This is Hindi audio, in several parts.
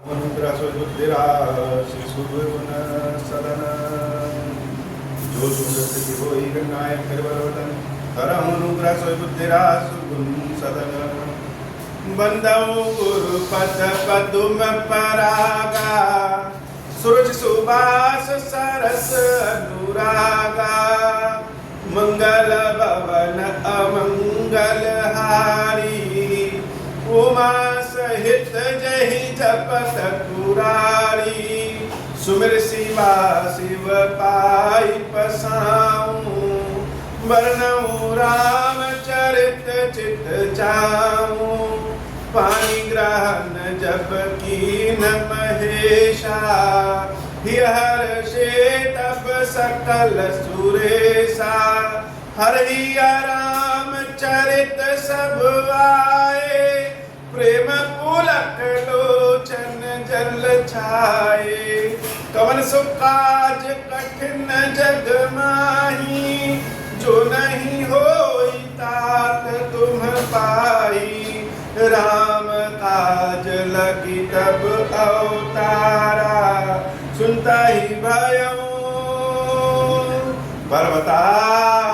अनुग्रह बुद्धिरा श्री सुगुण सदन जो सुंदर की हो गंगाय करवरवदन करम अनुग्रह बुद्धिरा सुगुण सदन बंदौ गुरु पद पदुम परागा सूरज सुबास सरस अनुरागा मंगल भवन अमंगल हारी उमा सहित जहि जपत पुरारी सुमिर शिवा शिव पाई पसाऊं वर्णऊ राम चरित चित जाऊं पानी ग्रहण जब कीन महेशा हर्षे तब सकल सुरेशा हरिया राम चरित सब आए प्रेम पुलक लोचन जल छाए कवन सुख काज कठिन जग माही जो नहीं होई तात तुम पाई राम काज लगी तब अवतारा सुनता ही भयं पर्वताकारा।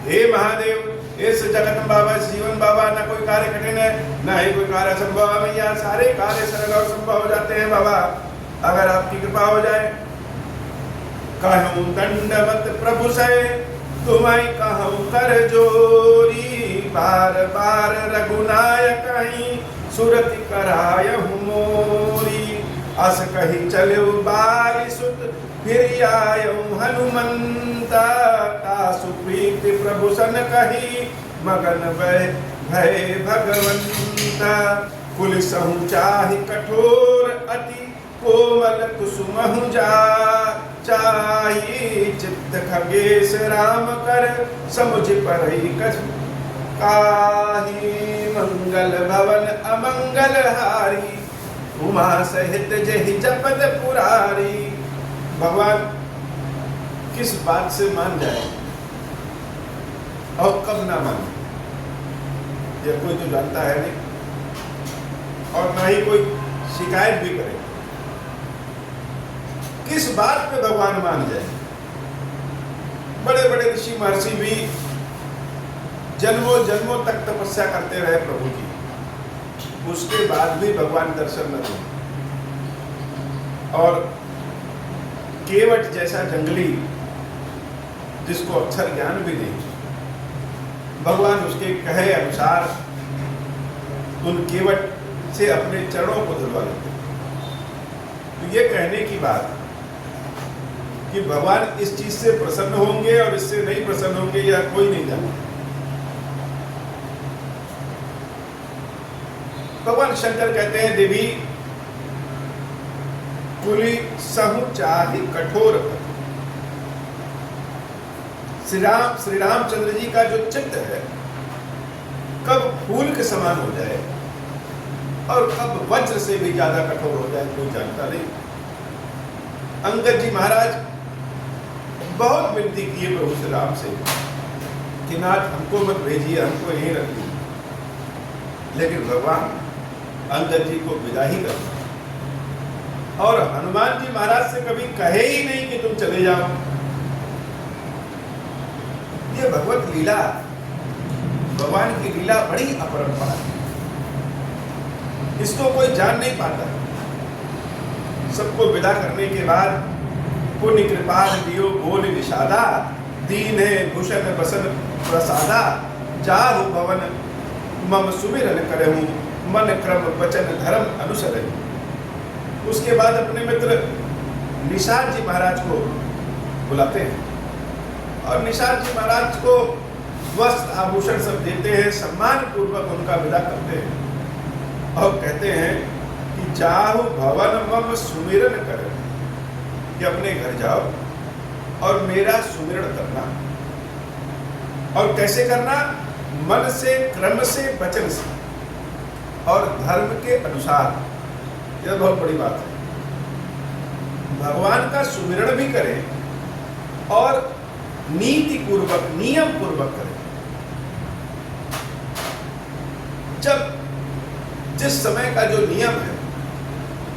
हे महादेव, इस जगत बाबा जीवन बाबा न कोई कार्य कठिन है न ही कोई कार्य संभव है। भैया सारे कार्य सरल और संभव हो जाते हैं बाबा, अगर आपकी कृपा हो जाए। कहूँ दंडवत प्रभु से तुम्हें कहूँ कर जोरी बार बार रघुनायक सुरति कराय मोरी अस कही चलो बारी सुत फिर आयो हनुमंता तासु प्रीति प्रभु सन कही मगन भय भगवंता पुलिसहु चाहि कठोर अति कोमल कुसुमहु जा चाही चित्त खगेश राम कर समुझ परई कछ काहि मंगल भवन अमंगल हारी उमा सहित जहि जपत पुरारी। भगवान किस बात से मान जाए और कब ना माने यह कोई तो जानता है नहीं, और ना ही कोई शिकायत भी करे। किस बात पे भगवान मान जाए। बड़े बड़े ऋषि महर्षि भी जन्मों जन्मों तक तपस्या करते रहे प्रभु की, उसके बाद भी भगवान दर्शन न दिए। और केवट जैसा जंगली जिसको अक्षर ज्ञान भी नहीं, भगवान उसके कहे अनुसार उन केवट से अपने चरणों को धुलवा लेते। तो ये कहने की बात कि भगवान इस चीज से प्रसन्न होंगे और इससे नहीं प्रसन्न होंगे यह कोई नहीं जानता। भगवान शंकर कहते हैं देवी कुली सहु चाहि कठोर। श्री रामचंद्र जी का जो चित्त है कब फूल के समान हो जाए और कब वज्र से भी ज्यादा कठोर हो जाए कोई जानता नहीं। अंगद जी महाराज बहुत विनती की है प्रभु श्री राम से कि नाथ हमको मत भेजिए, हमको यहीं रखिए, लेकिन भगवान अंगद जी को विदा ही कर। और हनुमान जी महाराज से कभी कहे ही नहीं कि तुम चले जाओ। ये भगवत लीला, भगवान की लीला बड़ी अपरंपार है, इसको कोई जान नहीं पाता। सबको विदा करने के बाद पुण्य कृपाल दियो बोल निषादा दीन है भूषण बसन प्रसादा जाहु भवन मम सुमिरन करहूं मन क्रम वचन धर्म अनुसर। उसके बाद अपने मित्र निषाद जी महाराज को बुलाते हैं और निषाद जी महाराज को वस्त्र आभूषण सब देते हैं, सम्मान पूर्वक उनका विदा करते हैं और कहते हैं कि जाहु भवन मम सुमिरन कर, कि अपने घर जाओ और मेरा सुमिरन करना। और कैसे करना? मन से, क्रम से, वचन से और धर्म के अनुसार। यह बहुत बड़ी बात है। भगवान का सुमिरण भी करें और नीति पूर्वक, नियम पूर्वक करें। जब जिस समय का जो नियम है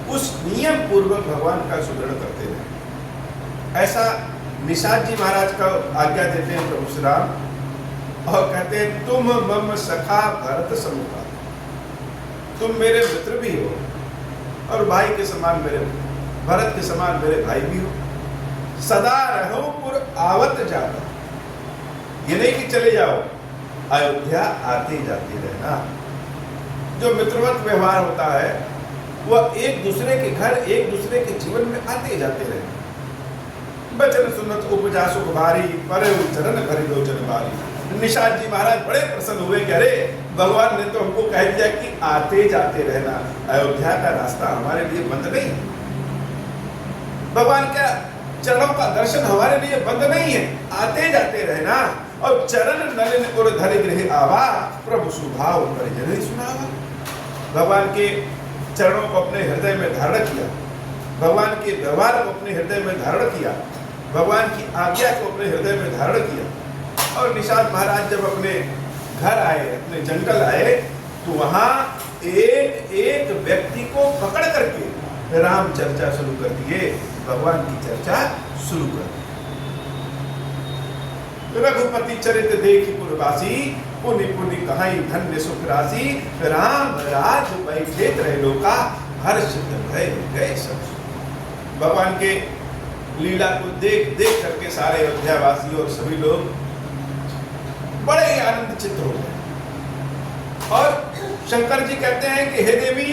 उस नियम पूर्वक भगवान का सुदृढ़ करते रहे। ऐसा निषाद जी महाराज का आज्ञा देते हैं प्रभु श्री राम और कहते हैं तुम मम सखा भरत समुखा, तुम मेरे मित्र भी हो और भाई के समान मेरे, भरत के समान मेरे भाई भी हो। सदा रहो पुर आवत जाता, ये नहीं कि चले जाओ, अयोध्या आते जाते रहना। जो मित्रवत व्यवहार होता है वह एक दूसरे के घर, एक दूसरे के जीवन में आते जाते रहे। बचन सुनत उपजा सुख भारी, पर चरण भरि लोचन बारी। निषाद जी महाराज बड़े प्रसन्न हुए कि अरे भगवान ने तो हमको कह दिया कि आते जाते रहना, अयोध्या का रास्ता हमारे लिए बंद नहीं। भगवान का चरणों का दर्शन हमारे लिए बंद नहीं है, आते जाते रहना। और चरण नलिन उर धरि गृह आवा, प्रभु सुभाव परिजन ही सुनावा। भगवान के चरणों को अपने हृदय में धारण किया, भगवान के व्यवहार को अपने हृदय में धारण किया, भगवान की आज्ञा को अपने हृदय में धारण किया। और निषाद महाराज जब अपने घर आए, अपने जंगल आए, तो वहां एक एक व्यक्ति को पकड़ करके राम चर्चा शुरू कर दिए, भगवान की चर्चा शुरू कर दी। रघुपति चरित देखि पुरवासी, पुनि पुनि कहाई धन्य सुख राशि। राम राज बैठे त्रैलोका, हर्षित भय गए सब। भगवान के लीला को देख देख करके सारे अयोध्यावासी और सभी लोग बड़े आनंद चित्त हो गए। और शंकर जी कहते हैं कि हे देवी,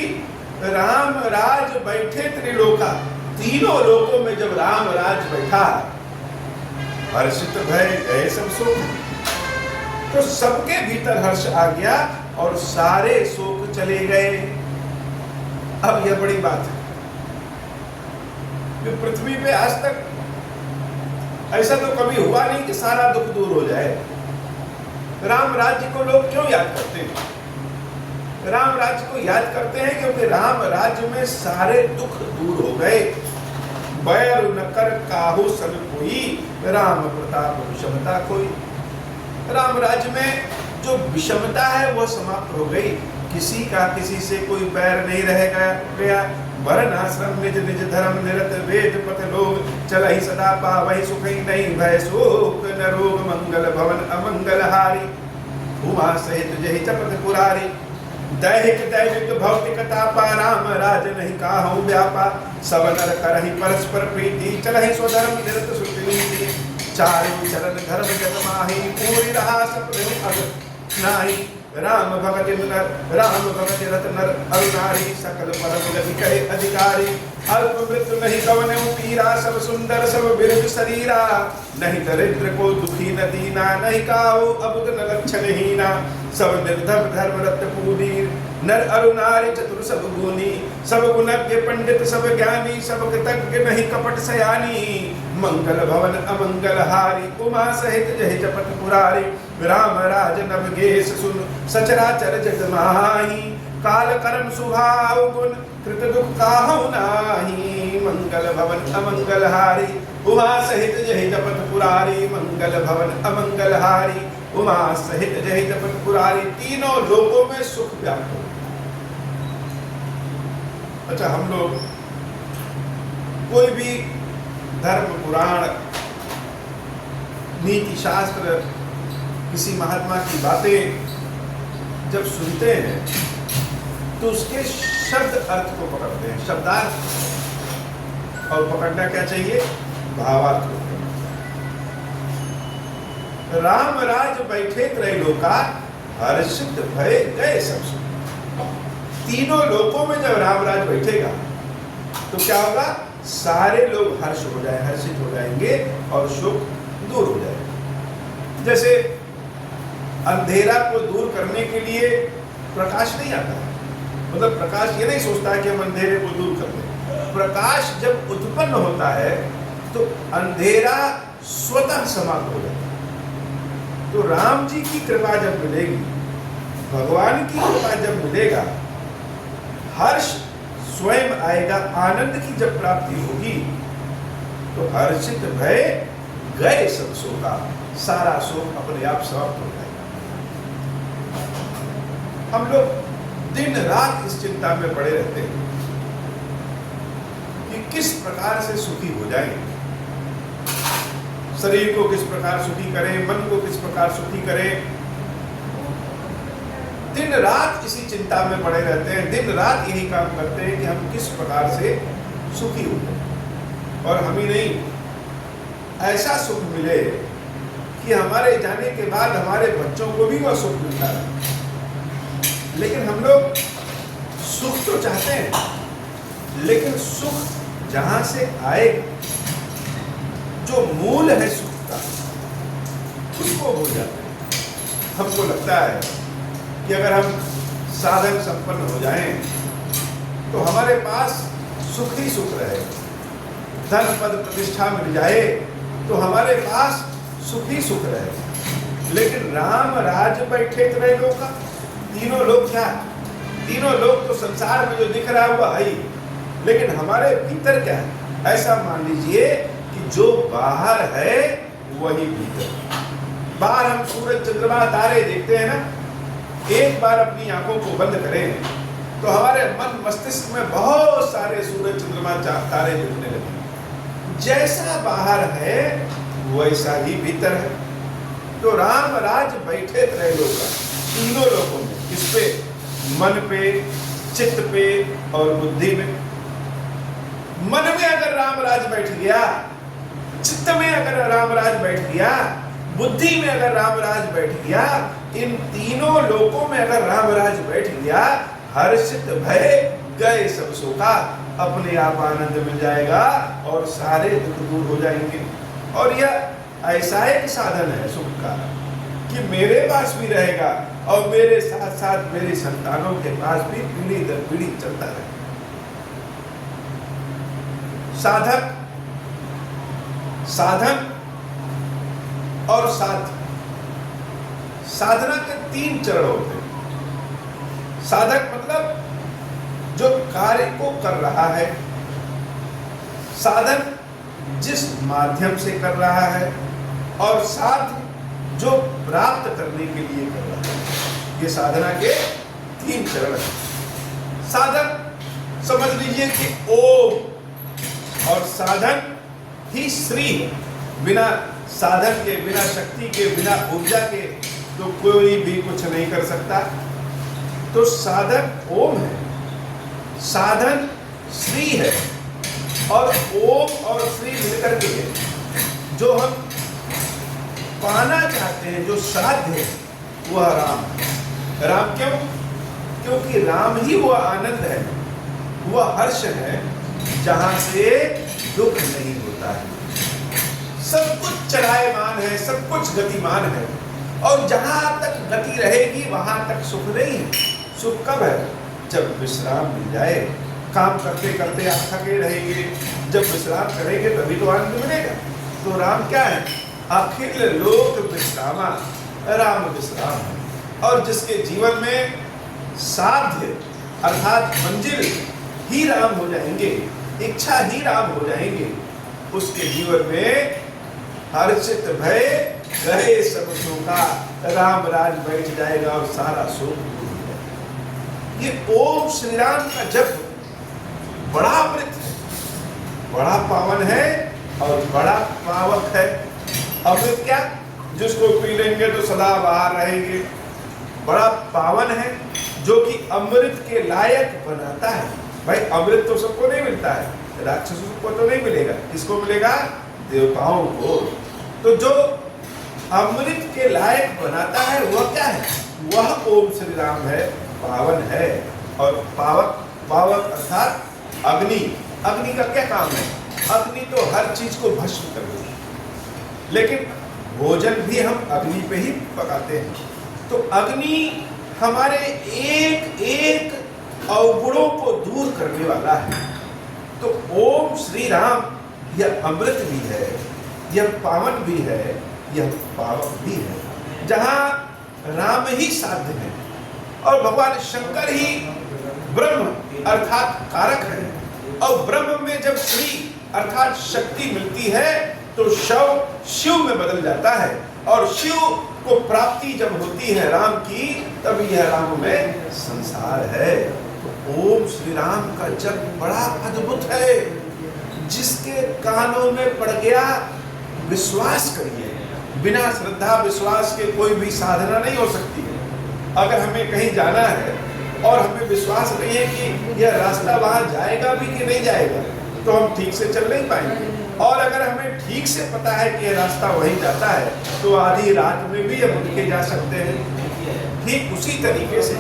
राम राज बैठे त्रिलोका, तीनों लोकों में जब राम राज बैठा, हर्षित भय गए सब शोक, तो सबके भीतर हर्ष आ गया और सारे शोक चले गए। अब यह बड़ी बात है कि पृथ्वी पे आज तक ऐसा तो कभी हुआ नहीं कि सारा दुख दूर हो जाए। राम राज्य को लोग क्यों याद करते हैं? राम राज्य को याद करते हैं क्योंकि राम राज्य में सारे दुख दूर हो गए। बैर न कर काहू सन कोई, राम प्रताप विषमता कोई। राम राज्य में जो विषमता है वह समाप्त हो गई। किसी का किसी से कोई बैर नहीं रह गया। वर्ण आश्रम निज निज धर्म निरत, वेद पथ लोग चल ही सदा पावहि सुख ही नहीं भय शोक न रोग, मंगल भवन अमंगल हारी। उमा सहित जहि चपत पुरारी, दैहिक दैविक भौतिक तापा, राम राज नहीं काहू व्यापा। सब नर करहि परस्पर प्रीति, चलहि स्वधर्म निरत सुख नीति। चारों चरण धर्म जग माहि, पूरी रहा सपने अग नाही। राम भगति नर, राम भगति रत नर अरु नारी, सकल परम गति कहे अधिकारी। अल्प मृत्यु नहीं कवने पीरा, सब सुंदर सब बिरज शरीरा। नहीं दरिद्र को दुखी न दीना, नहीं काहू अबुद न लक्षण हीना। सब निर्धम धर्म रत्न पूरी, नर अरु नारी चतुर सब गुनी। सब गुणज्ञ पंडित सब ज्ञानी, सब कृतज्ञ नहीं कपट सयानी। मंगल भवन अमंगल हारी, उमा सहित जहि जपत पुरारी। राम राज नभ गेश सुन, सचराचर जग माही। काल कर्म स्वभाव गुण, कृत दुख काहू नाही। मंगल भवन अमंगल हारी, उमा सहित जहि जपत पुरारी। मंगल भवन अमंगल हारी, उमा सहित जहि जपत पुरारी। तीनों लोकों में सुख व्याप्त हो। अच्छा, हम लोग कोई भी धर्म पुराण, नीति शास्त्र, किसी महात्मा की बातें जब सुनते हैं तो उसके शब्द अर्थ को पकड़ते हैं, शब्दार्थ। और पकड़ना क्या चाहिए? भावार्थ को। राम राज बैठे त्रैलोका, हर्षित भय गए सब सुख। तीनों लोकों में जब राम राज बैठेगा तो क्या होगा? सारे लोग हर्ष हो जाए, हर्षित हो जाएंगे और शोक दूर हो जाएगा। जैसे अंधेरा को दूर करने के लिए प्रकाश नहीं आता, मतलब प्रकाश ये नहीं सोचता है कि हम अंधेरे को दूर कर दें। प्रकाश जब उत्पन्न होता है तो अंधेरा स्वतः समाप्त हो जाता है। तो राम जी की कृपा जब मिलेगी, भगवान की कृपा जब मिलेगा, हर्ष स्वयं आएगा। आनंद की जब प्राप्ति होगी तो हर्षित भय गए सब शोका, सारा शोक अपने आप समाप्त हो जाएगा। हम लोग दिन रात इस चिंता में पड़े रहते हैं कि किस प्रकार से सुखी हो जाएं, शरीर को किस प्रकार सुखी करें, मन को किस प्रकार सुखी करें। दिन रात इसी चिंता में पड़े रहते हैं, दिन रात यही काम करते हैं कि हम किस प्रकार से सुखी हो जाए और हम ही नहीं, ऐसा सुख मिले कि हमारे जाने के बाद हमारे बच्चों को भी वह सुख मिलता है। लेकिन हम लोग सुख तो चाहते हैं, लेकिन सुख जहां से आएगा, जो मूल है सुख का, उसको भूल जाते हैं। हमको लगता है कि अगर हम साधन संपन्न हो जाएं तो हमारे पास सुख ही सुख रहेगा, धन पद प्रतिष्ठा मिल जाए तो हमारे पास सुख ही सुख रहेगा। लेकिन राम राज्य बैठे त्रय लोग का, तीनों लोग क्या, तीनों लोग तो संसार में जो दिख रहा है वह है ही, लेकिन हमारे भीतर क्या है, ऐसा मान लीजिए कि जो बाहर है वही भीतर। बाहर हम सूरज चंद्रमा तारे देखते हैं ना, एक बार अपनी आंखों को बंद करें तो हमारे मन मस्तिष्क में बहुत सारे सूरज चंद्रमा तारे दिखने लगे। जैसा बाहर है वैसा ही भीतर है। तो राम राज्य बैठे त्रय लोक का, तीनों लोगों में, किस पे, मन पे, चित्त पे और बुद्धि में। मन में अगर राम राज बैठ गया, चित्त में अगर राम राज बैठ गया, बुद्धि में अगर राम राज बैठ गया, इन तीनों लोकों में अगर राम राज बैठ गया, हर्षित भय गए सब शोका, अपने आप आनंद मिल जाएगा और सारे दुख दूर हो जाएंगे। और यह ऐसा एक साधन है सुख का कि मेरे पास भी रहेगा और मेरे साथ साथ मेरी संतानों के पास भी पीढ़ी दर पीढ़ी चलता रहे। साधक, साधन और साध्य। साधना के 3 चरण होते हैं। साधक मतलब जो कार्य को कर रहा है, साधन जिस माध्यम से कर रहा है, और साध्य जो प्राप्त करने के लिए कर रहा है। ये साधना के 3 चरण हैं। साधन समझ लीजिए कि ओम और साधन ही श्री है। बिना साधन के, बिना शक्ति के, बिना ऊर्जा के तो कोई भी कुछ नहीं कर सकता। तो साधन ओम है, साधन श्री है, और ओम और श्री मिलकर के है। जो हम पाना चाहते हैं, जो साध्य है, वह राम है। राम क्यों? क्योंकि राम ही वह आनंद है, वह हर्ष है जहां से दुख नहीं होता है। सब कुछ चलायमान है, सब कुछ गतिमान है, और जहां तक गति रहेगी वहां तक सुख नहीं है। सुख कब है? जब विश्राम मिल जाए। काम करते करते आप थके रहेंगे, जब विश्राम करेंगे तभी तो आनंद मिलेगा। तो राम क्या है? अखिल लोक विश्रामा, राम विश्राम है। और जिसके जीवन में साध्य अर्थात मंजिल ही राम हो जाएंगे, इच्छा ही राम हो जाएंगे, उसके जीवन में हर्षित भय गए सब शोका, राम राज बैठ जाएगा और सारा शोक दूर हो जाएगा। ये ओम श्री राम का जप बड़ा अमृत है, बड़ा पावन है और बड़ा पावक है। अमृत क्या? जिसको पी लेंगे तो सदा बाहर रहेंगे। बड़ा पावन है, जो कि अमृत के लायक बनाता है। भाई अमृत तो सबको नहीं मिलता है, राक्षसों को तो नहीं मिलेगा, किसको मिलेगा? देवताओं को। तो जो अमृत के लायक बनाता है वह क्या है? वह ओम श्री राम है, पावन है। और पावक, पावक अर्थात अग्नि। अग्नि का क्या काम है? अग्नि तो हर चीज को भस्म कर देती है, लेकिन भोजन भी हम अग्नि पे ही पकाते हैं। तो अग्नि हमारे एक एक अवगुणों को दूर करने वाला है। तो ओम श्री राम यह अमृत भी है, यह पावन भी है, यह पावक भी है। जहां राम ही साध्य है और भगवान शंकर ही ब्रह्म अर्थात कारक है, और ब्रह्म में जब श्री अर्थात शक्ति मिलती है तो शव शिव में बदल जाता है, और शिव को प्राप्ति जब होती है राम की, तब यह राम में संसार है। तो ओम श्री राम का जप बड़ा अद्भुत है, जिसके कानों में पड़ गया विश्वास करिए। बिना श्रद्धा विश्वास के कोई भी साधना नहीं हो सकती है। अगर हमें कहीं जाना है और हमें विश्वास नहीं है कि यह रास्ता वहां जाएगा भी कि नहीं जाएगा, तो हम ठीक से चल नहीं पाएंगे। और अगर हमें ठीक से पता है कि यह रास्ता वहीं जाता है, तो आधी रात में भी हम उठ के जा सकते हैं। ठीक उसी तरीके से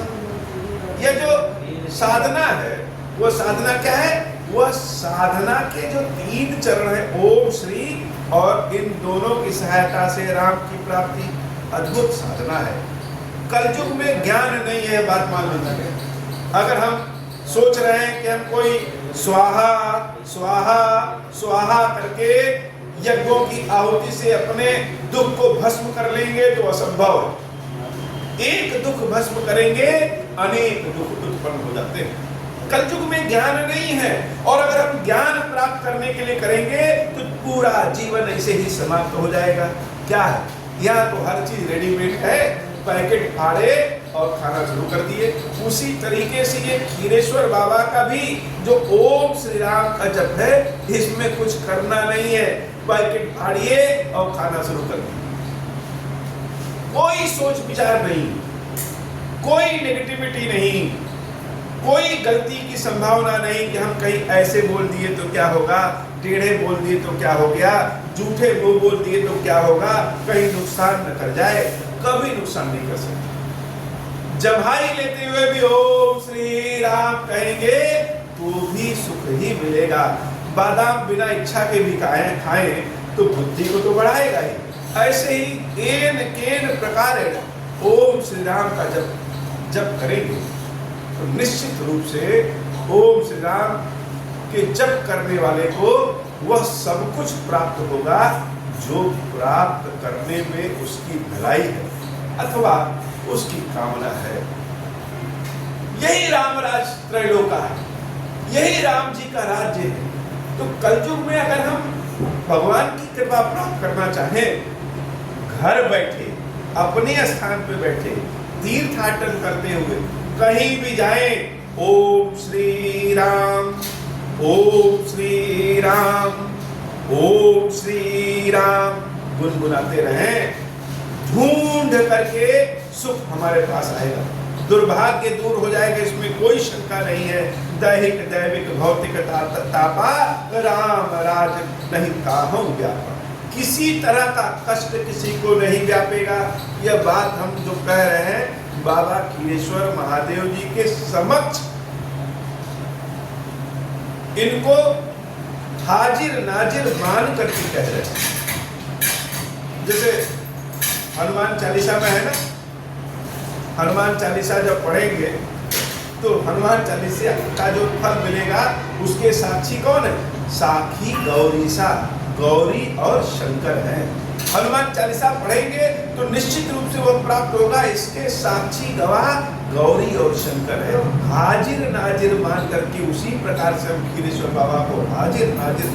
यह जो साधना है, वो साधना क्या है? वह साधना के जो 3 चरण है, ओम श्री, और इन दोनों की सहायता से राम की प्राप्ति अद्भुत साधना है। कलयुग में ज्ञान नहीं है, बात मान लीजिए। अगर हम सोच रहे हैं कि हम कोई स्वाहा स्वाहा स्वाहा करके यज्ञों की आहुति से अपने दुख को भस्म कर लेंगे, तो असंभव है। एक दुख भस्म करेंगे, अनेक दुख उत्पन्न हो जाते हैं। कलयुग में ज्ञान नहीं है, और अगर हम ज्ञान प्राप्त करने के लिए करेंगे तो पूरा जीवन ऐसे ही समाप्त हो जाएगा। क्या है? यहाँ तो हर चीज रेडीमेड है, पैकेट फाड़े और खाना शुरू कर दिए। उसी तरीके से ये खीरेश्वर बाबा का भी जो ओम श्री राम का जप है, इसमें कुछ करना नहीं है, पैकेट फाड़िए और खाना शुरू कर दिए। कोई सोच विचार नहीं, कोई नेगेटिविटी नहीं, कोई गलती की संभावना नहीं कि हम कहीं ऐसे बोल दिए तो क्या होगा, टेढ़े बोल दिए तो क्या हो गया, झूठे वो बोल दिए तो क्या होगा, कहीं नुकसान न कर जाए। कभी नुकसान नहीं कर सकते। जम्हाई लेते हुए भी ओम श्री राम कहेंगे तो भी सुख ही मिलेगा। बादाम बिना इच्छा के भी खाएं तो बुद्धि को तो बढ़ाएगा ही। ऐसे ही एन केन प्रकार ओम श्री राम का जप करेंगे तो निश्चित रूप से ओम श्री राम के जप करने वाले को वह सब कुछ प्राप्त होगा जो प्राप्त करने में उसकी भलाई है अथवा उसकी कामना है। यही रामराज त्रैलोका है, यही राम जी का राज्य है। तो कलयुग में अगर हम भगवान की कृपा प्राप्त करना चाहें, घर बैठे अपने स्थान पे बैठे तीर्थाटन करते हुए कहीं भी जाएं, ओम श्री राम, ओम श्री राम, ओम श्री राम गुनगुनाते रहें, ढूंढ करके सुख हमारे पास आएगा, दुर्भाग्य दूर हो जाएगा, इसमें कोई शंका नहीं है। दैहिक दैविक भौतिक तापा राम राज नहीं काहू व्यापा। किसी तरह का कष्ट किसी को नहीं व्यापेगा। यह बात हम जो कह रहे हैं बाबा खीरेश्वर महादेव जी के समक्ष इनको हाजिर नाजिर मान करके कह रहे हैं। जैसे हनुमान चालीसा में है ना, हनुमान चालीसा जब पढ़ेंगे तो हनुमान चालीसा का जो फल मिलेगा उसके साक्षी कौन है? साखी गौरीसा, गौरी और शंकर है। हनुमान चालीसा पढ़ेंगे तो निश्चित रूप से वह प्राप्त होगा, इसके साक्षी गवाह गौरी और शंकर है। हाजिर नाजिर मान करके उसी प्रकार से हम खीरेश्वर बाबा को हाजिर नाजिर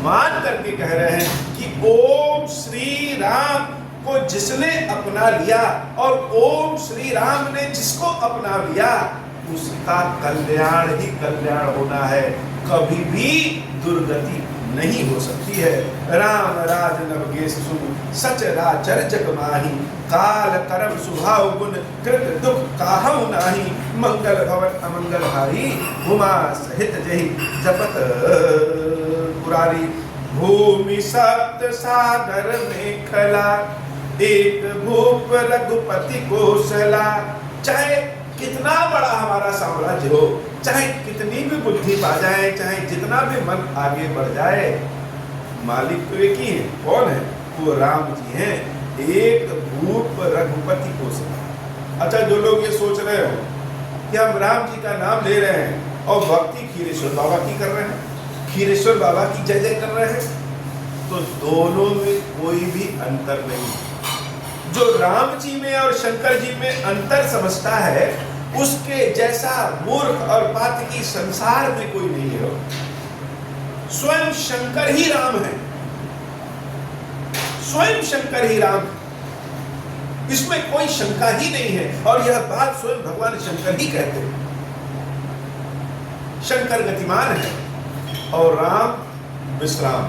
मान करके कह रहे हैं कि ओम श्री राम को जिसने अपना लिया और ओम श्री राम ने जिसको अपना लिया उसका कल्याण ही कल्याण होना है, कभी भी दुर्गति नहीं हो सकती है। राम राज नवगेश सुन सच राचर जग माही, काल करम सुभाव गुण कृत दुख काहू नाही, मंगल भवन अमंगल हारी उमा सहित जही जपत पुरारी। भूमि सप्त सागर में खला, एक भूप रघुपति कौशला। चाहे कितना बड़ा हमारा साम्राज्य हो, चाहे कितनी भी बुद्धि पा जाए, चाहे जितना भी मन आगे बढ़ जाए, मालिक तो एक ही है। कौन है? वो राम जी हैं। एक भूप रघुपति कौशला। अच्छा, जो लोग ये सोच रहे हो कि हम राम जी का नाम ले रहे हैं और भक्ति खीरेश्वर बाबा की कर रहे हैं, खीरेश्वर बाबा की जय जय कर रहे हैं, तो दोनों में कोई भी अंतर नहीं है। जो राम जी में और शंकर जी में अंतर समझता है उसके जैसा मूर्ख और पातकी संसार में कोई नहीं है। स्वयं शंकर ही राम है, स्वयं शंकर ही राम, इसमें कोई शंका ही नहीं है। और यह बात स्वयं भगवान शंकर ही कहते हैं। शंकर गतिमान है और राम विश्राम।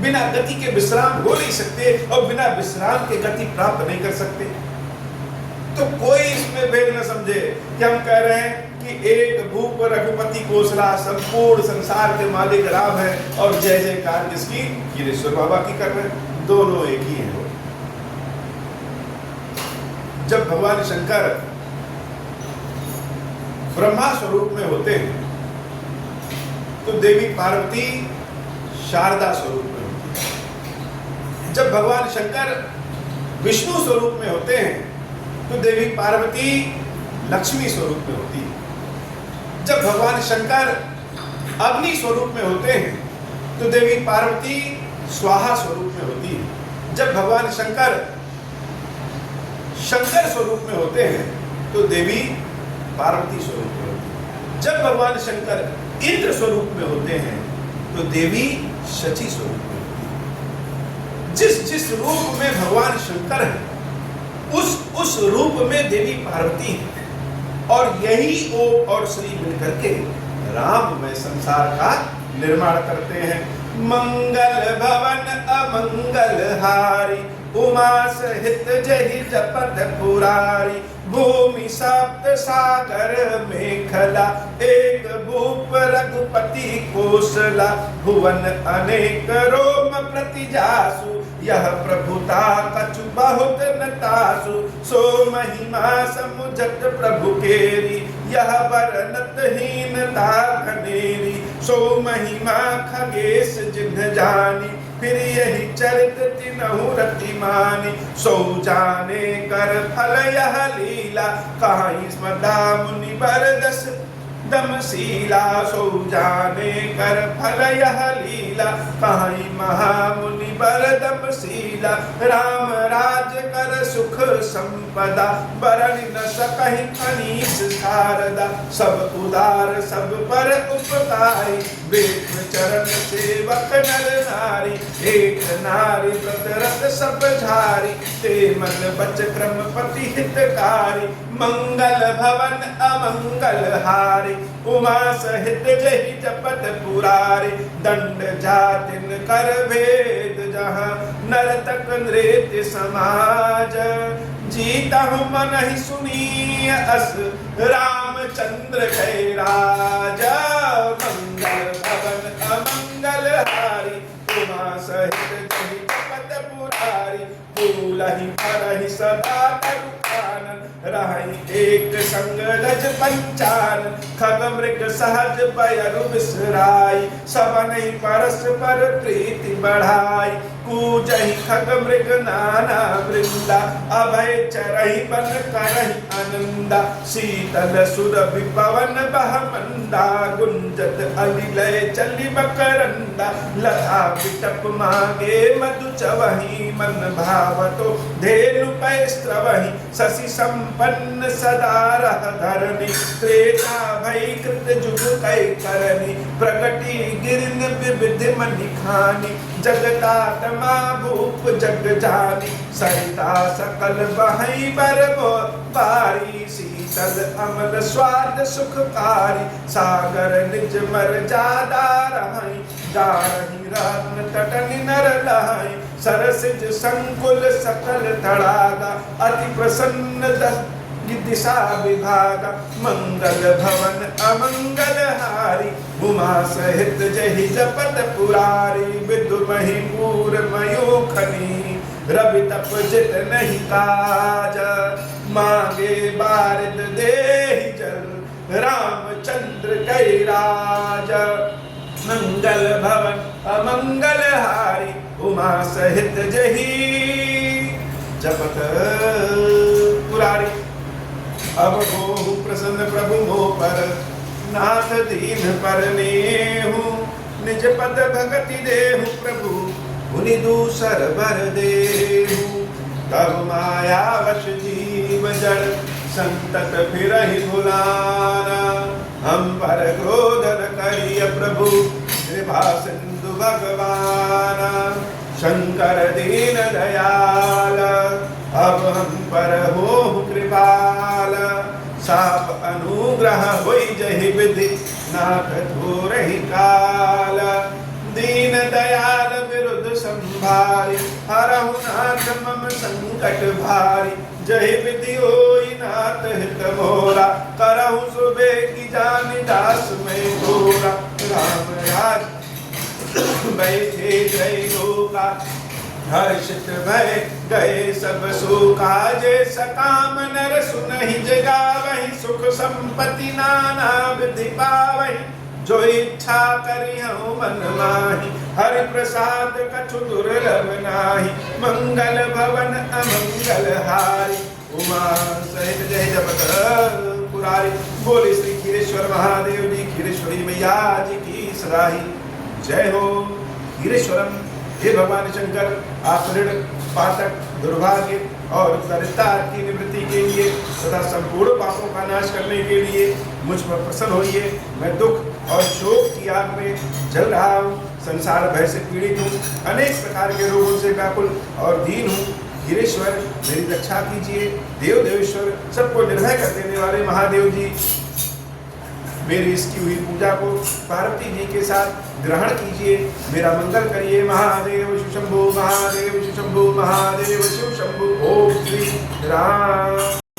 बिना गति के विश्राम हो नहीं सकते और बिना विश्राम के गति प्राप्त नहीं कर सकते। तो कोई इसमें भेद न समझे कि हम कह रहे हैं कि एक भूप रघुपति कोसला, संपूर्ण संसार के मालिक राम है और जय जयकार किसकी? गिरीश्वर बाबा की कर रहे हैं। दोनों एक ही हैं। जब भगवान शंकर ब्रह्मा स्वरूप में होते हैं तो देवी पार्वती शारदा स्वरूप में होती है। जब भगवान शंकर विष्णु स्वरूप में होते हैं तो देवी पार्वती लक्ष्मी स्वरूप में होती है। जब भगवान शंकर अग्नि स्वरूप में होते हैं तो देवी पार्वती स्वाहा स्वरूप में होती है। जब भगवान शंकर शंकर स्वरूप में होते हैं तो देवी पार्वती स्वरूप में होती है। जब भगवान शंकर इंद्र स्वरूप में होते हैं तो देवी शची स्वरूप में होती है। जिस जिस रूप में भगवान शंकर है उस रूप में देवी पार्वती है और यही ओम और श्री मिलकर के राम में संसार का निर्माण करते हैं। मंगल भवन अमंगल हारी, उमा सहित जहि जपत पुरारी, भूमि सप्त सागर मेखला, एक भूप रघुपति कोसला, भुवन अनेक रोम प्रति जासु, यह प्रभुता कछु बहुत न तासु, सो महिमा समुझत प्रभु केरी, यह बरनत हीनता घनेरी, सो महिमा खगेश जिन्ह जानी, फिर यही चरित तिनहु रति मानी, सो जाने कर फल यह लीला, कहीं स्मदा मुनि बरदस दमशीला, सो जाने कर फल यह लीला, कहीं महामुनि बरदमशीला, राम राज कर सुख संपदा, बरन न सकहि अनीस शारदा, सब उदार सब पर उपकारी, विष्णु चरण सेवक नर नारी, एक नारी व्रत रत सब झारी, ते मन बच क्रम पति हितकारी, मंगल भवन अमंगल हारी, उमा सहित जहि जपत पुरारी, दंड जातिन कर भेद जहाँ, नरतक नृत्य समाज, जीता हूँ मन ही सुनी अस, रामचंद्र कै राजा, मंगल भवन अमंगल हारी, उमा सहित जहि जपत पुरारी, फूलहि फरहि सदा तरुकानन, रहि एक संग गज पंचानन, खग मृग सहज पयरु बिसराई, सबनहि परस्पर प्रीति बढ़ाई, कूजहि खग मृग नाना वृंदा, अभय चरहि बन करहि आनंदा, शीतल सुरभि पवन बह मंदा, गुंजत अलिलय चलि मकरंदा, लता विटप मागे मधु चवहि, मन भावतो धेनु पै स्त्रवहि, शशि संपन्न सदा रह धरनि, त्रेता भय कृत जुग कै करनि, प्रगति गिरिन विविध मनि खानि, जगदात्मा भूप जग जानी, सरिता सकल बहई बरबो बारी, शीतल अमल स्वाद सुखकारी, सागर निज मर जादा रहाई, दारहि रत्न तटनि नर लहाई, सरसिज संकुल सकल तड़ागा, अति प्रसन्न दिशा विभागा, मंगल भवन अमंगल हारी, उमा सहित जहि जपत पुरारी, विदुमहि पूर मयूखनी, रवि तप जित नहीं काज, मांगे बारिद देहि जल, रामचंद्र कै राज, मंगल भवन अमंगल हारी, उमा सहित जहि जपत पुरारी। अब हो प्रसन्न प्रभु मोह पर, नाथ दीन पर नेहु, निज पद भगति देहु प्रभु, मुनि दूसर बर देहु, तब माया वश जीव जड़, संतत फिरहि भुलाना, हम पर क्रोध न करिय प्रभु, कृपा सिंधु भगवाना, शंकर दीन दयाल, अब हम पर हो कृपाल, साप अनुग्रह होई जहि विधि, नाथ थोरहि काल, दयाल विरुद्ध संभारी, हरहु नाथ मम संकट भारी। जय विधि होई नाथ हित मोरा, करहु सुबे की जानि दास में घोरा। राम राज बैठे गए लोका, हर्षित भय गए सब सुखा। जे सकाम नर सुनहि जगावहि, सुख संपत्ति नाना विधि पावहि। जो इच्छा करिहु मन माहि, हरि प्रसाद कछु दुर्लभ नाही। मंगल भवन अमंगल हारी, उमा सहित जय जपत पुरारी। बोले श्री खीरेश्वर महादेव जी, खीरेश्वरी मैया जी की सदाई जय हो। खीरेश्वरम, हे भगवान शंकर, आप ऋण पातक दुर्भाग्य और दरिद्रता की निवृत्ति के लिए तथा संपूर्ण पापों का नाश करने के लिए मुझ पर प्रसन्न होइए। मैं दुख और शोक की आग में जल रहा हूँ, संसार भय से पीड़ित हूँ, अनेक प्रकार के रोगों से व्याकुल और दीन हूँ। खीरेश्वर, मेरी रक्षा कीजिए। देव देवेश्वर, सबको निर्भय कर देने वाले महादेव जी, मेरी इसकी हुई पूजा को पार्वती जी के साथ ग्रहण कीजिए, मेरा मंगल करिए। महादेव शिव शंभु, महादेव शिव शंभु, महादेव शिव शंभु। ओम श्री राम।